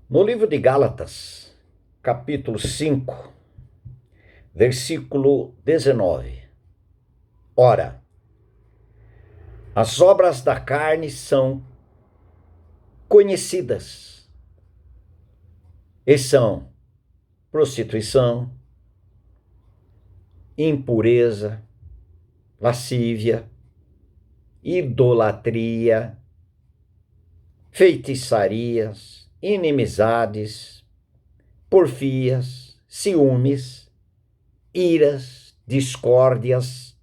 No livro de Gálatas, capítulo 5, versículo 19. Ora, as obras da carne são conhecidas e são prostituição, impureza, lascívia, idolatria, feitiçarias, inimizades, porfias, ciúmes, iras, discórdias,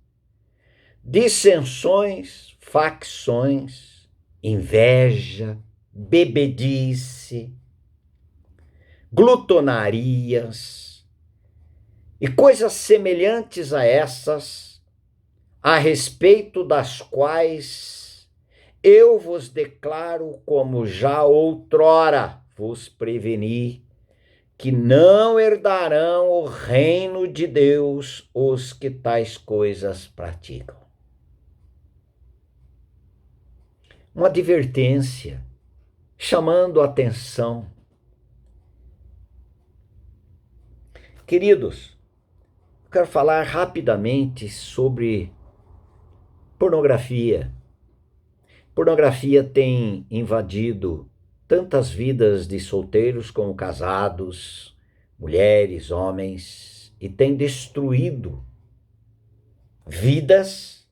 dissensões, facções, inveja, bebedice, glutonarias e coisas semelhantes a essas, a respeito das quais eu vos declaro, como já outrora vos preveni, que não herdarão o reino de Deus os que tais coisas praticam. Uma advertência, chamando a atenção. Queridos, quero falar rapidamente sobre pornografia. Pornografia tem invadido tantas vidas de solteiros como casados, mulheres, homens, e tem destruído vidas,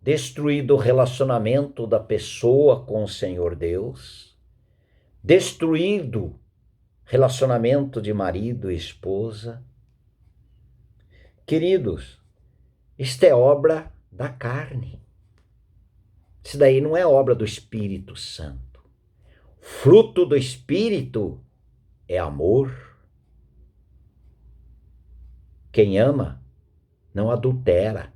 destruído o relacionamento da pessoa com o Senhor Deus, destruído relacionamento de marido e esposa. Queridos, isto é obra da carne. Isso daí não é obra do Espírito Santo. Fruto do Espírito é amor. Quem ama não adultera.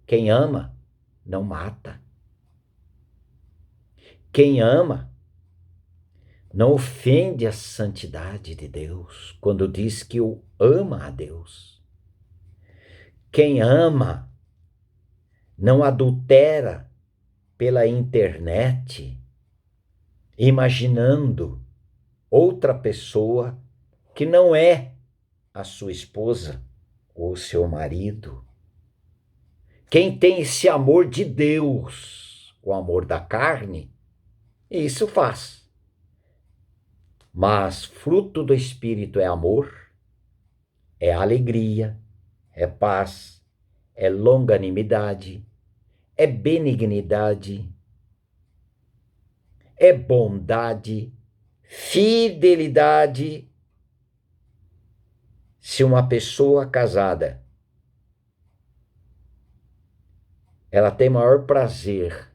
Quem ama não mata. Quem ama não ofende a santidade de Deus quando diz que o ama a Deus. Quem ama não adultera pela internet, imaginando outra pessoa que não é a sua esposa ou seu marido. Quem tem esse amor de Deus, o amor da carne, isso faz. Mas fruto do Espírito é amor, é alegria, é paz, é longanimidade, é benignidade, é bondade, fidelidade. Se uma pessoa casada, ela tem maior prazer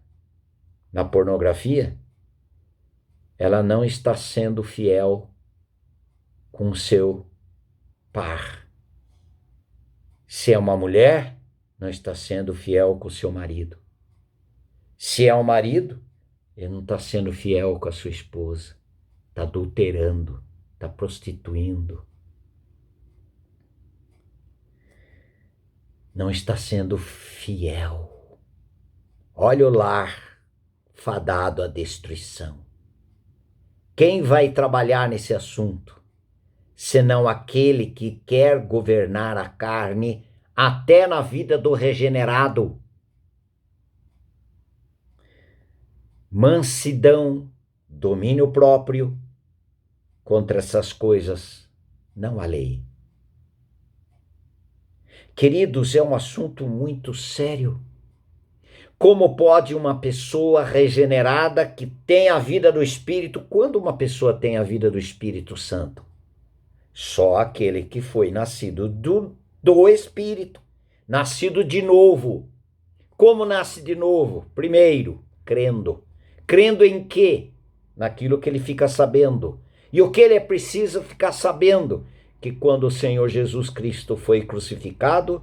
na pornografia, ela não está sendo fiel com seu par. Se é uma mulher, não está sendo fiel com o seu marido. Se é um marido, ele não está sendo fiel com a sua esposa. Está adulterando, está prostituindo. Não está sendo fiel. Olha o lar fadado à destruição. Quem vai trabalhar nesse assunto, senão aquele que quer governar a carne até na vida do regenerado? Mansidão, domínio próprio, contra essas coisas não há lei. Queridos, é um assunto muito sério. Como pode uma pessoa regenerada que tem a vida do Espírito, quando uma pessoa tem a vida do Espírito Santo? Só aquele que foi nascido do Espírito, nascido de novo. Como nasce de novo? Primeiro, crendo. Crendo em quê? Naquilo que ele fica sabendo. E o que ele precisa ficar sabendo? Que quando o Senhor Jesus Cristo foi crucificado,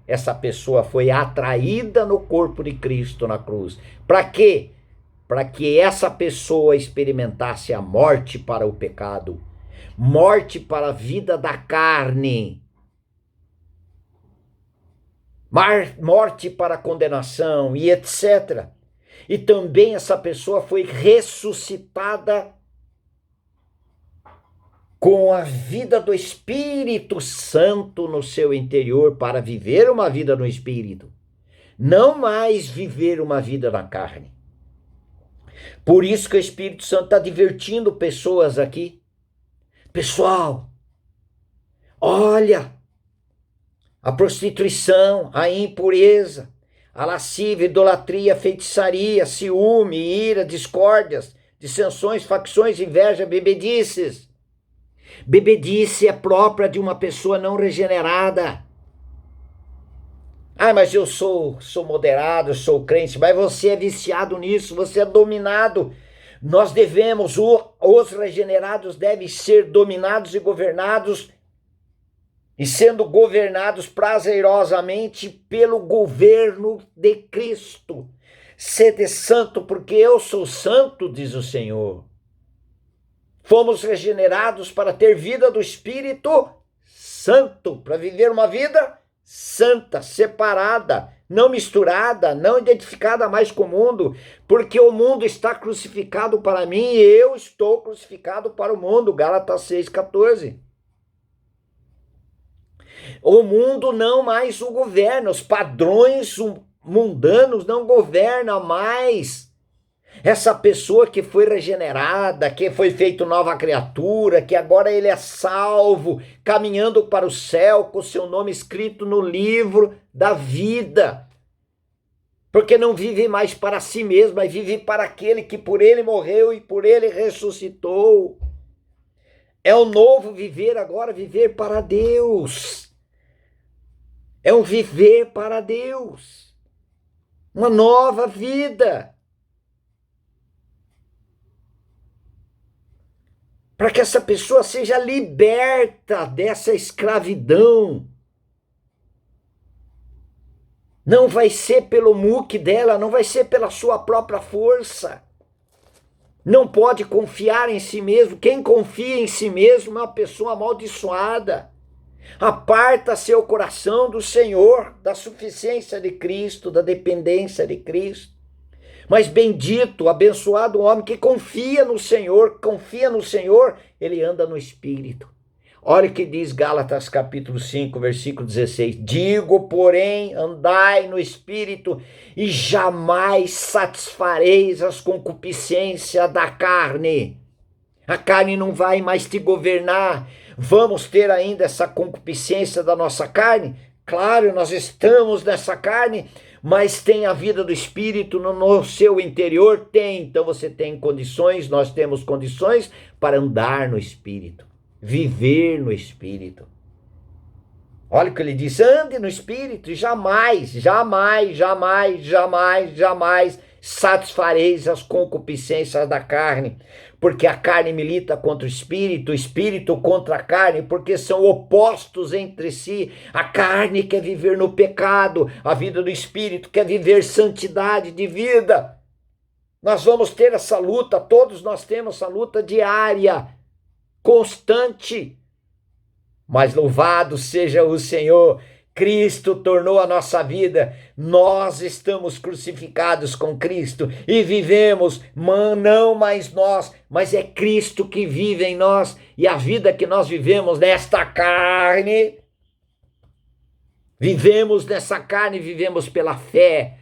essa pessoa foi atraída no corpo de Cristo na cruz. Para quê? Para que essa pessoa experimentasse a morte para o pecado, morte para a vida da carne, morte para a condenação e etc. E também essa pessoa foi ressuscitada com a vida do Espírito Santo no seu interior para viver uma vida no Espírito. Não mais viver uma vida na carne. Por isso que o Espírito Santo está divertindo pessoas aqui. Pessoal, olha, a prostituição, a impureza, a lascívia, idolatria, feitiçaria, ciúme, ira, discórdias, dissensões, facções, inveja, bebedices. Bebedice é própria de uma pessoa não regenerada. Ah, mas eu sou moderado, eu sou crente, mas você é viciado nisso, você é dominado. Nós devemos, os regenerados devem ser dominados e governados, e sendo governados prazerosamente pelo governo de Cristo. Sede santo, porque eu sou santo, diz o Senhor. Fomos regenerados para ter vida do Espírito Santo, para viver uma vida santa, separada, não misturada, não identificada mais com o mundo, porque o mundo está crucificado para mim e eu estou crucificado para o mundo. Gálatas 6,14. O mundo não mais o governa, os padrões mundanos não governam mais essa pessoa que foi regenerada, que foi feito nova criatura, que agora ele é salvo, caminhando para o céu com seu nome escrito no livro da vida. Porque não vive mais para si mesmo, mas vive para aquele que por ele morreu e por ele ressuscitou. É um novo viver agora, viver para Deus. É um viver para Deus. Uma nova vida. Para que essa pessoa seja liberta dessa escravidão. Não vai ser pelo muque dela, não vai ser pela sua própria força. Não pode confiar em si mesmo. Quem confia em si mesmo é uma pessoa amaldiçoada. Aparta seu coração do Senhor, da suficiência de Cristo, da dependência de Cristo. Mas bendito, abençoado o homem que confia no Senhor, ele anda no Espírito. Olha o que diz Gálatas capítulo 5, versículo 16. Digo, porém, andai no Espírito e jamais satisfareis as concupiscências da carne. A carne não vai mais te governar. Vamos ter ainda essa concupiscência da nossa carne? Claro, nós estamos nessa carne, mas tem a vida do Espírito no seu interior? Tem. Então você tem condições, nós temos condições para andar no Espírito, viver no Espírito. Olha o que ele diz, ande no Espírito e jamais satisfareis as concupiscências da carne, porque a carne milita contra o Espírito contra a carne, porque são opostos entre si. A carne quer viver no pecado, a vida do Espírito quer viver santidade de vida. Nós vamos ter essa luta, todos nós temos essa luta diária, constante. Mas louvado seja o Senhor, Cristo tornou a nossa vida, nós estamos crucificados com Cristo e vivemos, não mais nós, mas é Cristo que vive em nós, e a vida que nós vivemos nesta carne, vivemos pela fé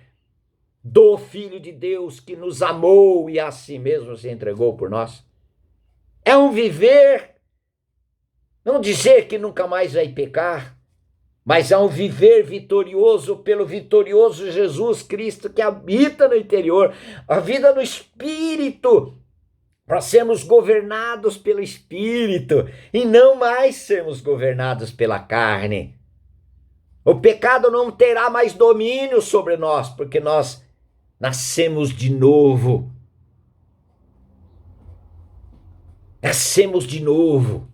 do Filho de Deus que nos amou e a si mesmo se entregou por nós. É um viver, não dizer que nunca mais vai pecar, mas há um viver vitorioso pelo vitorioso Jesus Cristo que habita no interior, a vida no Espírito, para sermos governados pelo Espírito e não mais sermos governados pela carne. O pecado não terá mais domínio sobre nós, porque nós nascemos de novo. Nascemos de novo.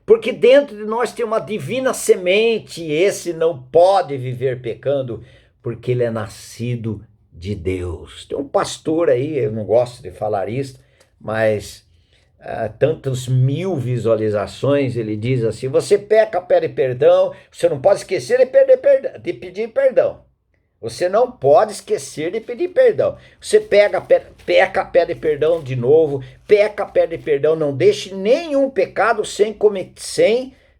Porque dentro de nós tem uma divina semente, e esse não pode viver pecando, porque ele é nascido de Deus. Tem um pastor aí, eu não gosto de falar isso, mas tantas 1000 visualizações, ele diz assim, você peca, pede perdão, você não pode esquecer de pedir perdão. Você não pode esquecer de pedir perdão. Você peca, pede perdão de novo, peca, pede perdão. Não deixe nenhum pecado sem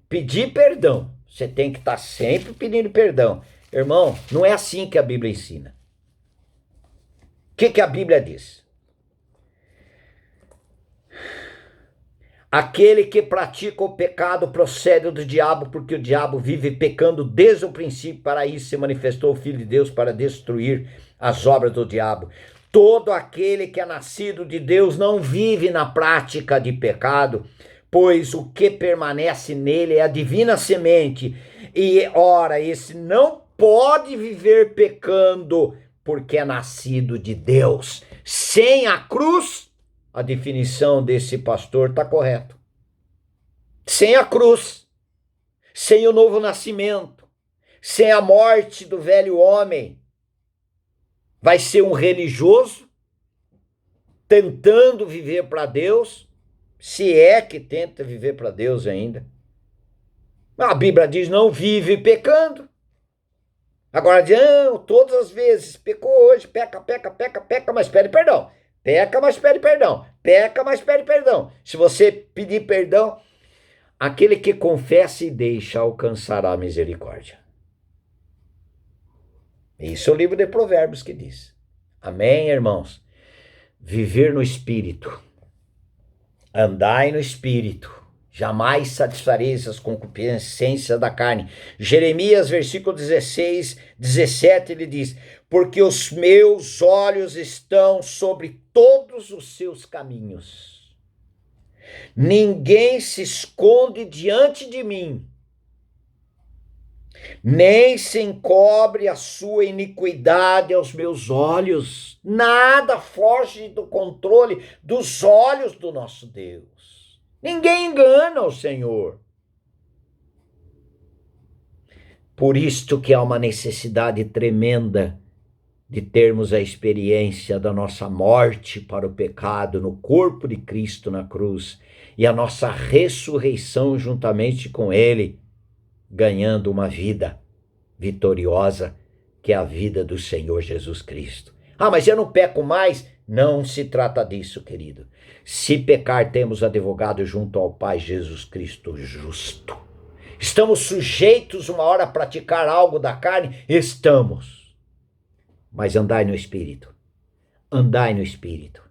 pedir perdão. Você tem que estar sempre pedindo perdão. Irmão, não é assim que a Bíblia ensina. O que a Bíblia diz? Aquele que pratica o pecado procede do diabo, porque o diabo vive pecando desde o princípio. Para isso se manifestou o Filho de Deus, para destruir as obras do diabo. Todo aquele que é nascido de Deus não vive na prática de pecado, pois o que permanece nele é a divina semente. E, ora, esse não pode viver pecando, porque é nascido de Deus. Sem a cruz, a definição desse pastor está correta. Sem a cruz, sem o novo nascimento, sem a morte do velho homem, vai ser um religioso tentando viver para Deus, se é que tenta viver para Deus ainda. A Bíblia diz: não vive pecando. Agora diz: não, todas as vezes, pecou hoje, peca, mas pede perdão. Peca, mas pede perdão. Peca, mas pede perdão. Se você pedir perdão, aquele que confessa e deixa alcançará a misericórdia. Isso é o livro de Provérbios que diz. Amém, irmãos? Viver no Espírito. Andai no Espírito. Jamais satisfareis as concupiscências da carne. Jeremias, versículo 16, 17, ele diz: porque os meus olhos estão sobre todos os seus caminhos. Ninguém se esconde diante de mim, nem se encobre a sua iniquidade aos meus olhos. Nada foge do controle dos olhos do nosso Deus. Ninguém engana o Senhor. Por isto que há uma necessidade tremenda de termos a experiência da nossa morte para o pecado no corpo de Cristo na cruz e a nossa ressurreição juntamente com Ele, ganhando uma vida vitoriosa, que é a vida do Senhor Jesus Cristo. Ah, mas eu não peco mais? Não se trata disso, querido. Se pecar, temos advogado junto ao Pai, Jesus Cristo justo. Estamos sujeitos uma hora a praticar algo da carne? Estamos. Mas andai no Espírito. Andai no Espírito.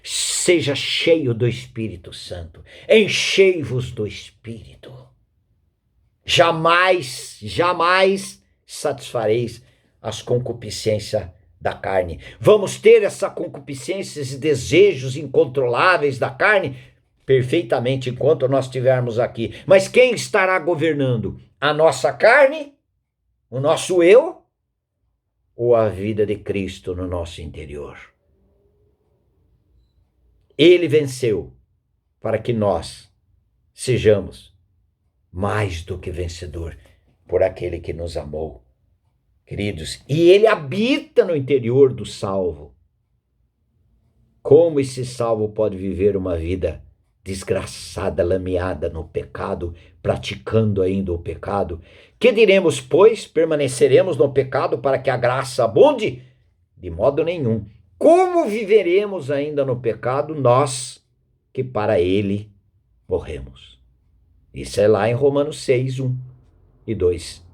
Seja cheio do Espírito Santo. Enchei-vos do Espírito. Jamais satisfareis as concupiscências da carne. Vamos ter essa concupiscência, esses desejos incontroláveis da carne perfeitamente enquanto nós estivermos aqui. Mas quem estará governando? A nossa carne? O nosso eu? Ou a vida de Cristo no nosso interior? Ele venceu para que nós sejamos mais do que vencedor por aquele que nos amou. Queridos, e ele habita no interior do salvo. Como esse salvo pode viver uma vida desgraçada, lameada no pecado, praticando ainda o pecado? Que diremos, pois? Permaneceremos no pecado para que a graça abunde? De modo nenhum. Como viveremos ainda no pecado, nós que para ele morremos? Isso é lá em Romanos 6, 1 e 2.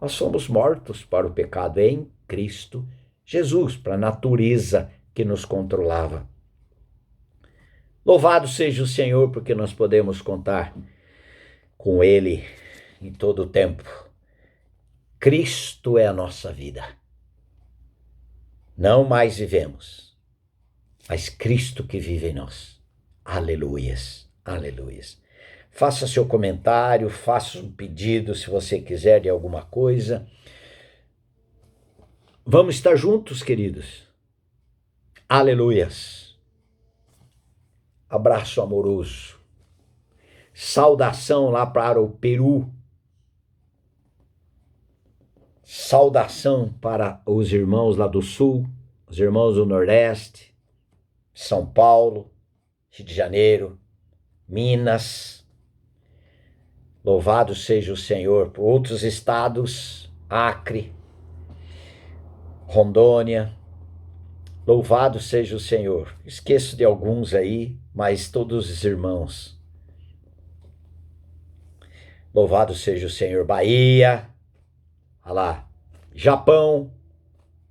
Nós somos mortos para o pecado em Cristo Jesus, para a natureza que nos controlava. Louvado seja o Senhor, porque nós podemos contar com Ele em todo o tempo. Cristo é a nossa vida. Não mais vivemos, mas Cristo que vive em nós. Aleluias, aleluias. Faça seu comentário, faça um pedido se você quiser de alguma coisa. Vamos estar juntos, queridos. Aleluias. Abraço amoroso. Saudação lá para o Peru. Saudação para os irmãos lá do Sul, os irmãos do Nordeste, São Paulo, Rio de Janeiro, Minas. Louvado seja o Senhor. Por outros estados, Acre, Rondônia. Louvado seja o Senhor. Esqueço de alguns aí, mas todos os irmãos. Louvado seja o Senhor. Bahia. Olha lá. Japão.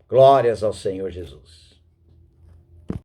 Glórias ao Senhor Jesus.